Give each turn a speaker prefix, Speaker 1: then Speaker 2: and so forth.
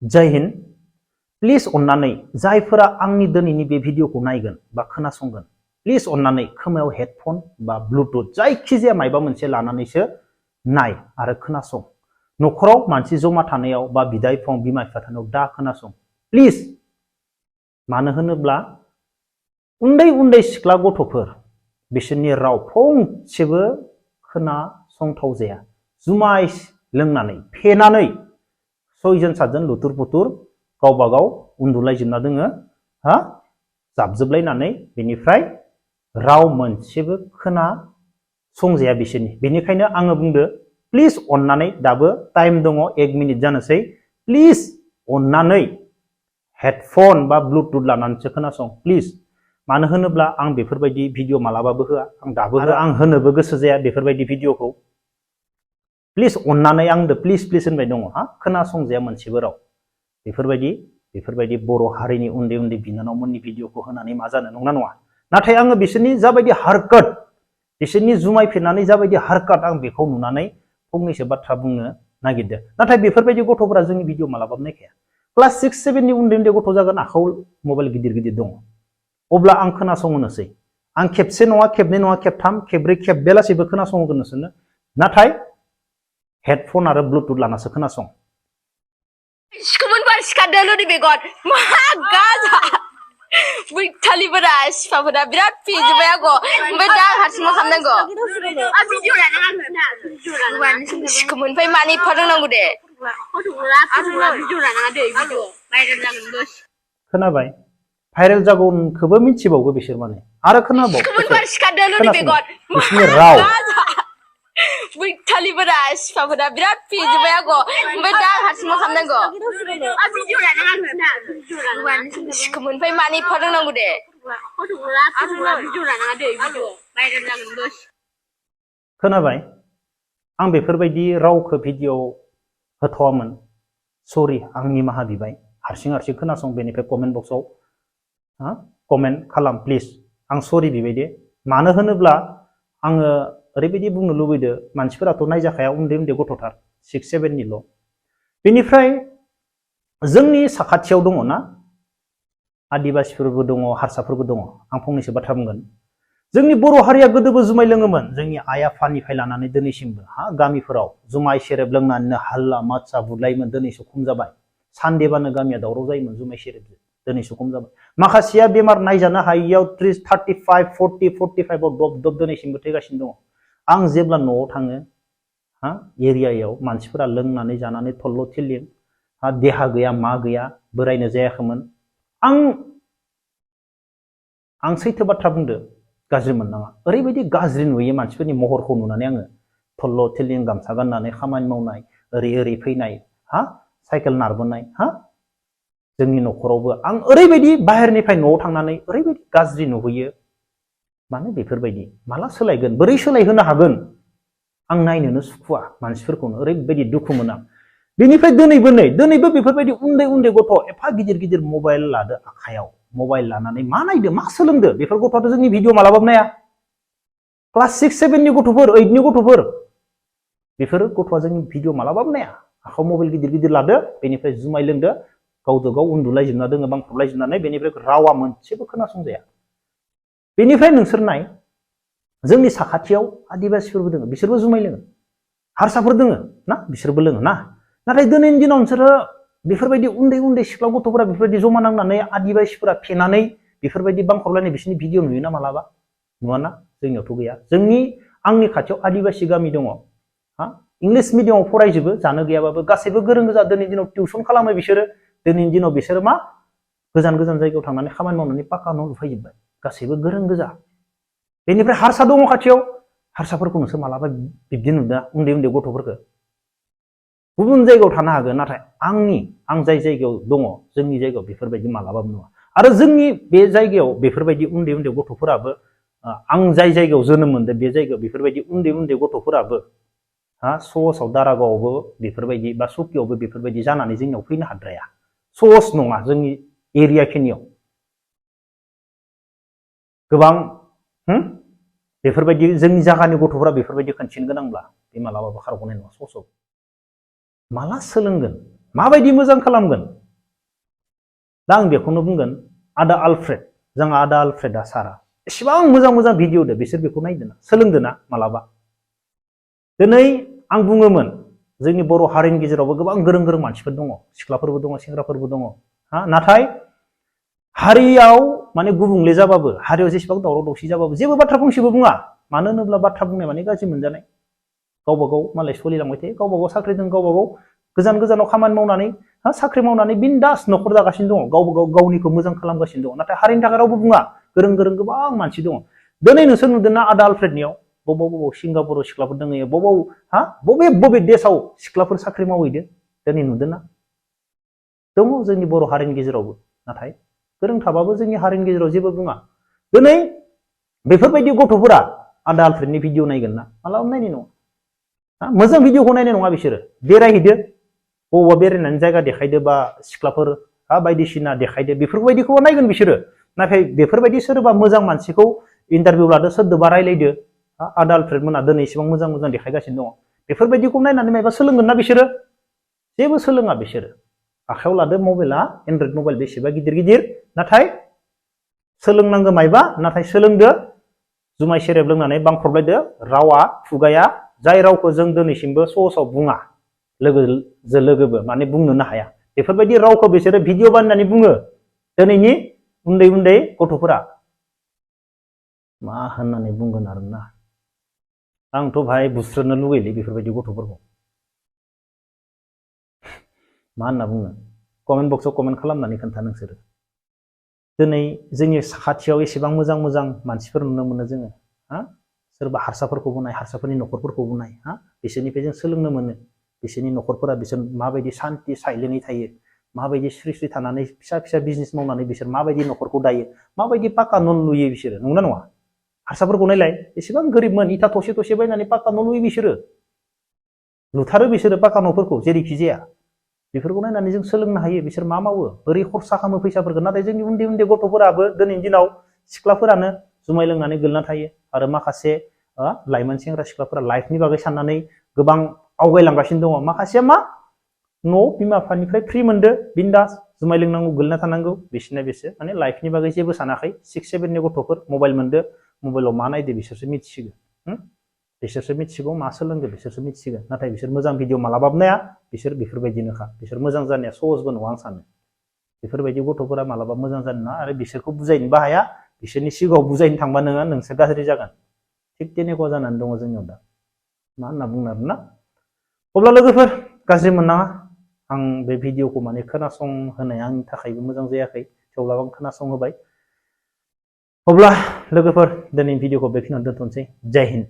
Speaker 1: जय हिन्द please अन्नानै जायफोरा आंनि दिनैनि बे भिडिअखौ नायगोन बा खोनासंगोन प्लिज अन्नानै खोमायाव हेडफन बा ब्लुटुथ जायखिजाया मायबा मोनसे लानानैसो नाय आरो खोनासं नखराव मानसि जमा थानायाव बा बिदा बिफं बिमा बिफा थानायाव दा खोनासं प्लिज मानो होनोब्ला उन्दै उन्दै सिख्ला गथ'फोर बिसोरनि राव फंसेबो खोनासंथाव जाया जुमाय लोंनानै फेनानै सयजन सातजन लुथुर पुथुर गावबा गाव उन्दुलायजोबना दोङो हा जाबजोबलायनानै बेनिफ्राय राव मोनसेबो खोनासंजाया बिसोरनि बेनिखायनो आङो बुंदो प्लिज अन्नानै दाबो टाइम दङ 1 मिनिट जानोसै प्लिज अन्नानै हेडफन बा ब्लुटुथ लानानैसो खोनासं प्लिज मानो होनोब्ला आं बेफोरबायदि भिडिअ मालाबाबो होआ आं दाबो होआ आं होनोबो गोसो जाया बेफोरबायदि भिडिअखौ प्लिज अन्नानै आंदो प्लिज प्लिज होनबाय दङ हा खोनासंजाया मोनसेबो राव बेफोरबायदि बर' हारिनि उन्दै उन्दै बिनानावमोननि भिडिअखौ होनानै मा जानो नंना नङा नाथाय आङो बिसोरनि जाबायदि हारकत बिसोरनि जुमाय फेनानै जाबायदि हारकत आं बेखौ नुनानै फंनैसो बाथ्रा बुंनो नागिरदों नाथाय बेफोरबायदि गथ'फोरा जोंनि भिडिअ मालाबाबो नायखाया क्लास 6 7 नि उन्दै उन्दै गथ' जागोन आखाव मबाइल गिदिर गिदिर दङ अब्ला आं खोनासंनोसै आं खेबसे नङा खेबनै नङा खेबथाम खेब्रै खेबबेलासेबो खोनासंगोन नोंसोरनो नाथाय हेडफन आरो ब्लुटुथ लानासो खोनासं
Speaker 2: सिखोमोन बार सिखारदों लोनि बेगन मा गाजा बैथालिफोरा सिफाफोरा बिराद फेजोबबाय आंखौ ओमफ्राय दा हारसिं मा खालामनांगौ सिखोमोननिफ्राय मानि एफा रोंनांगौ दे
Speaker 1: खोनाबाय भाइरेल जागोनखौबो मिथिबावगौ बिसोर माने आरो खोनाबाव
Speaker 2: सिखोमोन बार सिखारदों लोनि बेगन
Speaker 1: बिसोरनि राव
Speaker 2: बैथालिफोरा सिफाफोरा बिराद फेजोबबाय आंखौ ओमफ्राय दा हारसिं मा खालामनांगौ सिखोमोननिफ्राय मानि एफा रोंनांगौ दे
Speaker 1: खोनाबाय आं बेफोरबायदि रावखौ भिडिअ होथ'वामोन सरि आं निमाहा बिबाय हारसिं हारसिं खोनासं बेनिफ्राय कमेन्ट बक्सआव कमेन्ट खालाम प्लिज आं सरि बिबाय दे मानो होनोब्ला आङो ओरैबायदि बुंनो लुबैदो मानसिफोराथ' नायजाखाया उन्दै उन्दै गथ'थार 6 7 निल' बेनिफ्राय जोंनि साखाथियाव दङ ना आदिबासिफोरबो दङ हारसाफोरबो दङ आं फंनैसो बाथ्रा बुंगोन जोंनि बर' हारिया गोदोबो जुमाय लोङोमोन जोंनि आइ आफानिफ्राय लानानै दिनैसिमबो गामिफोराव जुमाय सेरेब लोंनानैनो हाल्ला मात्सा बुलायोमोन दिनैसो खम जाबाय सानदेबानो गामिया दावराव जायोमोन जुमाय सेरेबजों दिनैसो खम जाबाय माखासेया बेमार नायजानो हायैयाव 30 35 40 45 आव दब दब दिनैसिमबो थैगासिनो दङ आं जेब्ला न'आव थाङो एरियायाव मानसिफोरा लोंनानै जानानै थल्ल' थिल्लिं देहा गैया मा गैया बोरायनो जायाखैमोन आं सैथो बाथ्रा बुंदो गाज्रि मोननाङा ओरैबायदि गाज्रि नुयो मानसिफोरनि महरखौ नुनानै आङो थल्ल' थिल्लिं गामसा गाननानै खामानि मावनाय ओरै फैनाय साइकेल नारबोनाय जोंनि न'खरावबो आं ओरैबायदि बाहेरनिफ्राय न'आव थांनानै ओरैबायदि गाज्रि नुहैयो मानो बेफोरबायदि माला सोलायगोन बोरै सोलायहोनो हागोन आं नायनोनो सुखुवा मानसिफोरखौनो ओरैबायदि दुखु मोनो आं बेनिफ्राय दिनैबो बेफोरबायदि उन्दै उन्दै गथ' एफा गिदिर गिदिर मबाइल लादो आखायाव मबाइल लानानै मा नायदो मा सोलोंदो बेफोर गथ'आथ' जोंनि भिडिअ मालाबाबो नाया क्लास 6 7 नि गथ'फोर 8 नि गथ'फोर बेफोर गथ'आ जोंनि भिडिअ मालाबाबो नाया आखायाव मबाइल गिदिर गिदिर लादो बेनिफ्राय जुमाय लोंदो गावजों गाव उन्दुलायजोबना दोङो बांख्रबलायजोबनानै बेनिफ्राय रावा मोनसेबो खोनासंजाया बेनिफ्राय नोंसोर नाय जोंनि साखाथियाव आदिबासिफोरबो दोङो बिसोरबो जुमाय लोङो हारसाफोर दोङो ना बिसोरबो लोङो ना नाथाय दिनैनि दिनाव नोंसोरो बेफोरबायदि उन्दै उन्दै सिख्ला गथ'फोरा बेफोरबायदि जमा नांनानै आदिबासिफोरा फेनानै बेफोरबायदि बांख्रबलायनाय बिसोरनि भिडिअ नुयोना मालाबा नुवाना जोंनियावथ' गैया आंनि खाथियाव आदिबासि गामि दङ इंलिश मिडियामाव फरायजोबो जानो गैयाबाबो गासैबो गोरों गोजा दिनैनि दिनाव टिउसन खालामो बिसोरो दिनैनि दिनाव बिसोरो मा गोजान गोजान जायगायाव थांनानै खामानि मावनानै पाक्का न' लुफैजोबबाय गासैबो गोरों गोजा बेनिफ्राय हारसा दङ खाथियाव हारसाफोरखौ नोंसोर मालाबा बिब्दि नुदा उन्दै उन्दै गथ'फोरखौ गुबुन जायगायाव थानो हागोन नाथाय आं जाय जायगायाव दङ जोंनि जायगायाव बेफोरबायदि मालाबाबो नुवा आरो जोंनि बे जायगायाव बेफोरबायदि उन्दै उन्दै गथ'फोराबो आं जाय जायगायाव जोनोम मोनदों बे जायगायाव बेफोरबायदि उन्दै उन्दै गथ'फोराबो सहसाव दारागावआवबो बेफोरबायदि बा सकियावबो बेफोरबायदि जानानै जोंनियाव फैनो हाद्राया सहस नङा जोंनि एरिया खिनियाव गोबां बेफोरबायदि जोंनि जायगानि गथ'फोरा बेफोरबायदि खोन्थिनो गोनांब्ला बे मालाबाबो खारग'नाय नङा सहसाव माला सोलोंगोन माबायदि मोजां खालामगोन दा आं बेखौनो बुंगोन आदा आलफ्रेड जोंहा आदा आलफ्रेडा सारा एसेबां मोजां मोजां भिडिअ दो बिसोर बेखौ नायदोना सोलोंदोना मालाबा दिनै आं बुङोमोन जोंनि बर' हारिनि गेजेरावबो गोबां गोरों गोरों मानसिफोर दङ सिख्लाफोरबो दङ सेंग्राफोरबो दङ नाथाय हारियाव माने गुबुंले जाबाबो हारियाव जेसेबां दावराव दावसि जाबाबो जेबो बाथ्रा फंसेबो बुङा मानो होनोब्ला बाथ्रा बुंनाय माने गाज्रि मोनजानाय गावबा गाव मालाय सोलिलांबाय थायो गावबा गाव साख्रि दं गावबा गाव गोजान गोजानाव खामानि मावनानै साख्रि मावनानै बिन्दास न'खर दागासिनो दङ गावबा गाव गावनिखौ मोजां खालामगासिनो दङ नाथाय हारिनि थाखाय रावबो बुङा गोरों गोरों गोबां मानसि दङ दिनै नोंसोर नुदोंना आदा आलफ्रेडनियाव बबाव सिंगापुराव सिख्लाफोर दङ बबाव बबे देशाव सिख्लाफोर साख्रि मावहैदो दिनै नुदोंना दङ जोंनि बर' हारिनि गेजेरावबो नाथाय गोरों थाबाबो जोंनि हारिनि गेजेराव जेबो बुङा दिनै बेफोरबायदि गथ'फोरा आदा आलफ्रेडनि भिडिअ नायगोन ना मालाबा नायनाय नङा मोजां भिडिअखौ नायनाय नङा बिसोरो बेरायहैदो बबावबा बेरायनानै जायगा देखायदो बा सिख्लाफोर बायदिसिना देखायदो बेफोरबायदिखौ नायगोन बिसोरो नाथाय बेफोरबायदि सोरबा मोजां मानसिखौ इन्टारभिउ लादो सोरदोबा रायलायदो आदा आलफ्रेड मोना दिनै एसेबां मोजां मोजां देखायगासिनो दङ बेफोरबायदिखौ नायनानै मायबा सोलोंगोन ना बिसोरो जेबो सोलोङा बिसोरो आखायाव लादो मबाइला एन्ड्रइड मबाइल बेसेबा गिदिर गिदिर नाथाय सोलोंनांगौ मायबा नाथाय सोलोंदो जुमाय सेरेब लोंनानै बांख्रबलायदो रावा खुगाया जाय रावखौ जों दिनैसिमबो सहसाव बुङा लोगोबो माने बुंनोनो हाया बेफोरबायदि रावखौ बिसोरो भिडिअ बानायनानै बुङो दिनैनि उन्दै उन्दै गथ'फोरा मा होननानै बुंगोन आरोना आंथ' भाई बुस्रोदनो लुगैलै बेफोरबायदि गथ'फोरखौ मा होनना बुङो कमेन्ट बक्सआव कमेन्ट खालामनानै खोन्था नोंसोरो दिनै जोंनि साखाथियाव एसेबां मोजां मोजां मानसिफोर नुनो मोनो जोङो सोरबा हारसाफोरखौबो नाय हारसाफोरनि न'खरफोरखौबो नाय बिसोरनिफ्राय जों सोलोंनो मोनो बिसोरनि न'खरफोरा बिसोर माबायदि सान्ति साइलेन्टै थायो माबायदि स्रि स्रि थानानै फिसा फिसा बिजनेस मावनानै बिसोर माबायदि न'खरखौ दायो माबायदि पाका न' लुयो बिसोरो नंगौना नङा हारसाफोरखौ नायलाय एसेबां गोरिबमोन इथा थसे थसे बायनानै पाका न' लुयो बिसोरो लुथारो बिसोरो पाका न'फोरखौ जेरैखि जाया बेफोरखौ नायनानै जों सोलोंनो हायो बिसोर मा मावो बोरै खरसा खालामो फैसाफोरखौ नाथाय जोंनि उन्दै उन्दै गथ'फोराबो दिनैनि दिनाव सिख्लाफोरानो जुमाय लोंनानै गोलैना थायो आरो माखासे लाइमोन सेंग्रा सिख्लाफोरा लाइफनि बागै साननानै गोबां आवगायलांगासिनो दङ माखासेया मा न' बिमा बिफानिफ्राय फ्रि मोनदो बिन्दास जुमाय लोंनांगौ गोलैना थानांगौ बिसोरना बिसोर माने लाइफनि बागै जेबो सानाखै 6-7 नि गथ'फोर मबाइल मोनदो मबाइलाव मा नायदो बिसोरसो मिथिसिगोन बिसोरसो मिथिगौ मा सोलोंदो बिसोरसो मिथिसिगोन नाथाय बिसोर मोजां भिडिअ मालाबाबो नाया बिसोर बेफोरबायदिनोखा बिसोर मोजां जानाया सहसबो नङा आं सानो बेफोरबायदि गथ'फोरा मालाबा मोजां जानो नङा आरो बिसोरखौ बुजायनोबो हाया बिसोरनि सिगाङाव बुजायनो थांबा नोंसोर गाज्रि जागोन थिग তেনেকুৱা जानानै दङ जोंनियाव दा मा होनना बुंनो आरोना अब्ला लोगोफोर गाज्रि मोननाङा आं बे भिडिअखौ माने खोनासंहोनाया आंनि थाखायबो मोजां जायाखै थेवब्लाबो आं खोनासंहोबाय अब्ला लोगोफोर दिनै भिडिअखौ बेखिनियावनो दोनथ'नोसै जय हिन्द